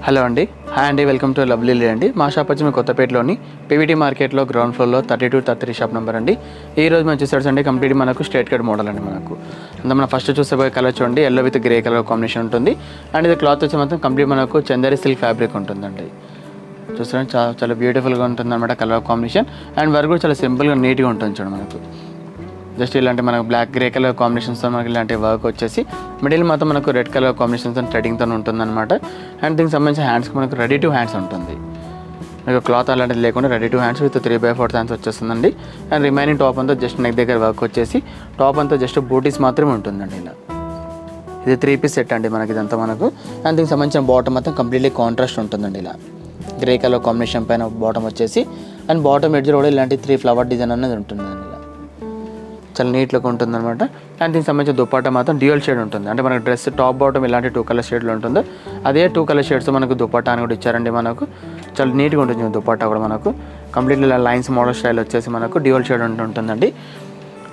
Hello అండి, hi అండి, welcome to lovely అండి. మా షాప్ వచ్చి మీ కొత్తపేటలోని పీవీటీ మార్కెట్లో గ్రౌండ్ ఫ్లోర్లో 32-33 షాప్ నెంబర్ అండి. ఈ రోజు మనం చూసేట్స్ అండి కంప్లీట్ మనకు స్ట్రైట్ కట్ మోడల్ అండి. అంటే మనం ఫస్ట్ చూసే కలర్ చూడండి, yellow with grey colour combination ఉంటుంది. అండ్ ఇది క్లాత్ వచ్చి మాత్రం కంప్లీట్ మనకు చందేరి సిల్క్ ఫ్యాబ్రిక్ ఉంటుందండి. చూసారండి, చాలా బ్యూటిఫుల్గా ఉంటుంది అనమాట కలర్ కాంబినేషన్. అండ్ వర్క్ కూడా చాలా సింపుల్గా నీట్గా ఉంటుంది చూడండి. మనకు జస్ట్ ఇలాంటి మనకు బ్లాక్ గ్రే కలర్ కాంబినేషన్స్తో మనకి ఇలాంటి వర్క్ వచ్చేసి మిడిల్ మాత్రం మనకు రెడ్ కలర్ కాంబినేషన్స్తో థ్రెడింగ్తో ఉంటుందన్నమాట. అండ్ దీనికి సంబంధించిన హ్యాండ్స్కి మనకు రెడీ టు హ్యాండ్స్ ఉంటుంది. మీకు క్లాత్ అలాంటిది లేకుండా ready to hands with 3/4 hands వచ్చేస్తుందండి. అండ్ రిమైనింగ్ టాప్ అంతా జస్ట్ నెక్ దగ్గర వర్క్ వచ్చేసి టాప్ అంతా జస్ట్ బూటీస్ మాత్రమే ఉంటుందండి. ఇలా ఇది 3 పీస్ సెట్ అండి మనకి ఇదంతా మనకు. అండ్ దీనికి సంబంధించిన బాటమ్ మొత్తం కంప్లీట్లీ కాంట్రాస్ట్ ఉంటుందండి. ఇలా గ్రే కలర్ కాంబినేషన్ పైన బాటమ్ వచ్చేసి అండ్ బాటమ్ ఎడ్జ్లో కూడా ఇలాంటి 3 ఫ్లవర్ డిజైన్ అనేది ఉంటుందండి. ఇలా చాలా నీట్గా ఉంటుందన్నమాట. అండ్ దీనికి సంబంధించిన దుపట్టా మాత్రం డ్యూయల్ షేడ్ ఉంటుంది. అంటే మనకు డ్రెస్ టాప్ బాటమ్ ఇలాంటి 2 కలర్ షేడ్లు ఉంటుందో అదే 2 కలర్ షేడ్స్ మనకు దుపట్టా అని కూడా ఇచ్చారండి. మనకు చాలా నీట్గా ఉంటుంది దుపట్టా కూడా. మనకు కంప్లీట్లీ ఇలా లైన్స్ మోడల్ స్టైల్ వచ్చేసి మనకు డ్యూయల్ షేడ్ ఉంటుందండి.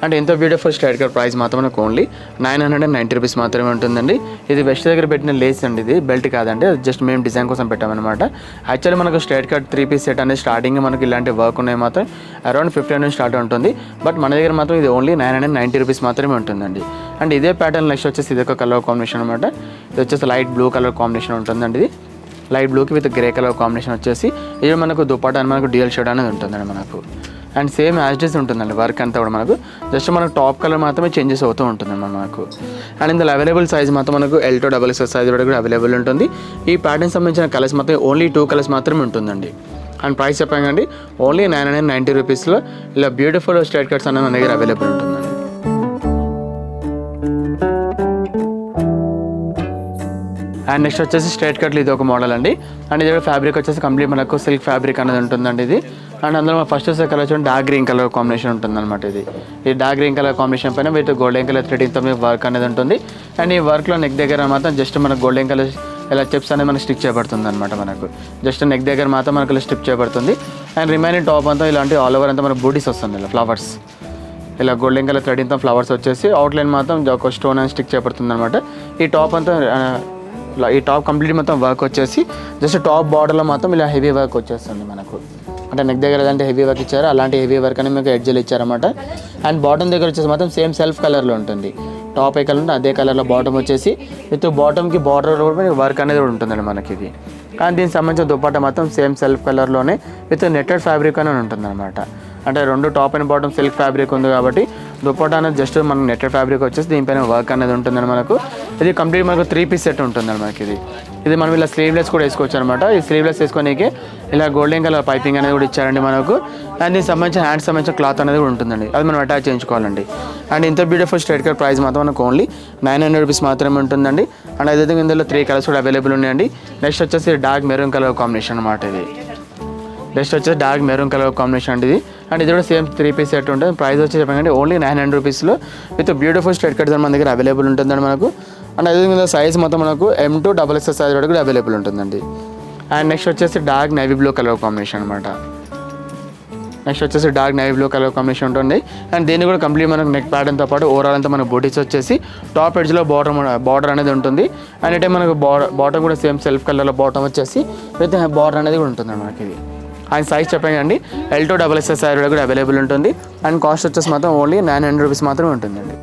అంటే ఎంతో బ్యూటిఫుల్ స్ట్రైట్ కట్ ప్రైస్ మాత్రం మనకు ఓన్లీ 990 రూపీస్ మాత్రమే ఉంటుందండి. ఇది వెస్ట్ దగ్గర పెట్టిన లేస్ అండి, ఇది బెల్ట్ కాదండి, జస్ట్ మేము డిజైన్ కోసం పెట్టామన్నమాట. యాక్చువల్లీ మనకు స్ట్రైట్ కట్ 3 పీస్ సెట్ అనేది స్టార్టింగ్ మనకి ఇలాంటి వర్క్ ఉన్నాయి మాత్రం అరౌండ్ 15 నుంచి స్టార్ట్ ఉంటుంది. బట్ మన దగ్గర మాత్రం ఇది ఓన్లీ 990 రూపీస్ మాత్రమే ఉంటుందండి. అండ్ ఇదే ప్యాటర్న్ నెక్స్ట్ వచ్చేసి ఇది ఒక కలర్ కాంబినేషన్ అనమాట. ఇది వచ్చేసి లైట్ బ్లూ కలర్ కాంబినేషన్ ఉంటుందండి. ఇది లైట్ బ్లూకి విత్ గ్రే కలర్ కాంబినేషన్ వచ్చేసి ఇది మనకు దుపట్టా అని మనకు డ్యూయల్ షేడ్ అనేది ఉంటుందండి మనకు. అండ్ సేమ్ యాజ్ ఉంటుందండి వర్క్ అంతా కూడా. మనకు జస్ట్ మనకు టాప్ కలర్ మాత్రమే చేంజెస్ అవుతూ ఉంటుంది మనకు. అండ్ ఇందులో అవైలబుల్ సైజ్ మాత్రం మనకు L to XXL సైజ్ కూడా అవైలబుల్ ఉంటుంది. ఈ ప్యాటర్న్ సంబంధించిన కలర్స్ మాత్రం ఓన్లీ 2 కలర్స్ మాత్రమే ఉంటుందండి. అండ్ ప్రైస్ చెప్పండి ఓన్లీ 990 రూపీస్లో ఇలా బ్యూటిఫుల్ స్ట్రైట్ కట్స్ అనేది మన దగ్గర అవైలబుల్ ఉంటుందండి. అండ్ నెక్స్ట్ వచ్చేసి స్ట్రైట్ కట్లు ఇది ఒక మోడల్ అండి. అండ్ ఇది ఫ్యాబ్రిక్ వచ్చేసి కంప్లీట్ మనకు సిల్క్ ఫ్యాబ్రిక్ అనేది ఉంటుందండి ఇది. అండ్ అందులో ఫస్ట్ వచ్చే కలర్ చూడండి డార్క్ గ్రీన్ కలర్ కాంబినేషన్ ఉంటుందన్నమాట. ఈ డార్క్ గ్రీన్ కలర్ కాంబినేషన్ పైన విత్ గోల్డెన్ కలర్ థ్రెడింగ్తో వర్క్ అనేది ఉంటుంది. అండ్ ఈ వర్క్లో నెక్ దగ్గర మాత్రం జస్ట్ మనకు గోల్డెన్ కలర్ ఇలా చిప్స్ అనేది మనకు స్టిక్ చేయబడుతుంది అనమాట. మనకు జస్ట్ నెక్ దగ్గర మాత్రం మనకు ఇలా స్టిక్ చేయబడుతుంది. అండ్ రిమైనింగ్ టాప్ అంతా ఇలాంటి ఆల్ ఓవర్ అంతా మనకు బూటీస్ వస్తుంది. ఇలా ఫ్లవర్స్ ఇలా గోల్డెన్ కలర్ థ్రెడింగ్తో ఫ్లవర్స్ వచ్చేసి అవుట్లైన్ మాత్రం ఒక స్టోన్ అని స్టిక్ చేయబడుతుంది అనమాట. ఈ టాప్ అంతా ఈ టాప్ కంప్లీట్ మొత్తం వర్క్ వచ్చేసి జస్ట్ టాప్ బార్డర్లో మాత్రం ఇలా హెవీ వర్క్ వచ్చేస్తుంది మనకు. అంటే నెక్ దగ్గర ఏదంటే హెవీ వర్క్ ఇచ్చారు అలాంటి హెవీ వర్క్ అని మీకు ఎడ్జలు ఇచ్చారన్నమాట. అండ్ బాటమ్ దగ్గర వచ్చేసి మాత్రం సేమ్ సెల్ఫ్ కలర్లో ఉంటుంది. టాప్ ఏ కలర్ ఉంటే అదే కలర్లో బాటమ్ వచ్చేసి విత్ బాటమ్కి బార్డర్ వర్క్ అనేది ఉంటుందండి మనకి ఇది. కానీ దీనికి సంబంధించిన దుపట్టా మాత్రం సేమ్ సెల్ఫ్ కలర్లోనే విత్ నెట్టెడ్ ఫ్యాబ్రిక్ అని ఉంటుంది అనమాట. అంటే 2 top and bottom silk fabric ఉంది కాబట్టి దుపట్టా అనేది జస్ట్ మనకు నెట్టెడ్ ఫ్యాబ్రిక్ వచ్చేసి దీనిపైన వర్క్ అనేది ఉంటుందని మనకు. ఇది కంప్లీట్ మనకు 3 పీస్ సెట్ ఉంటుందండి మనకి. ఇది మనం ఇలా స్లీవ్లెస్ కూడా వేసుకోవచ్చు అనమాట. ఈ స్లీవ్లెస్ వేసుకోనికి ఇలా గోల్డెన్ కలర్ పైపింగ్ అనేది కూడా ఇచ్చారండి మనకు. అండ్ దీనికి సంబంధించిన హ్యాండ్స్ సంబంధించిన క్లాత్ అనేది కూడా ఉంటుందండి, అది మనం అటాచ్ చేయించుకోవాలండి. అండ్ ఇంత బ్యూటిఫుల్ స్ట్రైట్ కట్ ప్రైస్ మాత్రం మనకు ఓన్లీ 900 రూపీస్ మాత్రమే ఉంటుందండి. అండ్ అదేవిధంగా ఇందులో 3 కలర్స్ కూడా అవైలబుల్ ఉన్నాయండి. నెక్స్ట్ వచ్చేసి డార్క్ మెరూన్ కలర్ కాంబినేషన్ అనమాట. నెక్స్ట్ వచ్చేసి డార్క్ మెరూన్ కలర్ కాంబినేషన్ అండి ఇది. అండ్ ఇది కూడా సేమ్ 3 పీస్ సెట్ ఉంటుంది. ప్రైస్ వచ్చి చెప్పండి ఓన్లీ 900 రూపీస్లో విత్ బ్యూటిఫుల్ స్ట్రైట్ కట్స్ మన దగ్గర అవైలబుల్ ఉంటుందండి మనకు. అండ్ అదేవిధంగా సైజ్ మొత్తం మనకు M to XXL సైజ్ కూడా అవైలబుల్ ఉంటుందండి. అండ్ నెక్స్ట్ వచ్చేసి dark navy blue colour combination అనమాట. నెక్స్ట్ వచ్చేసి dark navy blue colour combination ఉంటుంది. అండ్ దీన్ని కూడా కంప్లీట్ మనకు నెక్ ప్యాటర్న్తో పాటు ఓవరాల్ అంతా మనకు బూటీస్ వచ్చేసి టాప్ ఎడ్జ్లో బార్డర్ అనేది ఉంటుంది. అండ్ అంటే మనకు బాటమ్ కూడా సేమ్ సెల్ఫ్ కలర్లో బాటమ్ వచ్చేసి విత్ బార్డర్ అనేది కూడా ఉంటుంది మనకి ఇది. అండ్ సైజ్ చెప్పండి L to XXL సైజ్ కూడా అవైలబుల్ ఉంటుంది. అండ్ కాస్ట్ వచ్చేసి మాత్రం ఓన్లీ 900 రూపీస్ మాత్రమే ఉంటుందండి.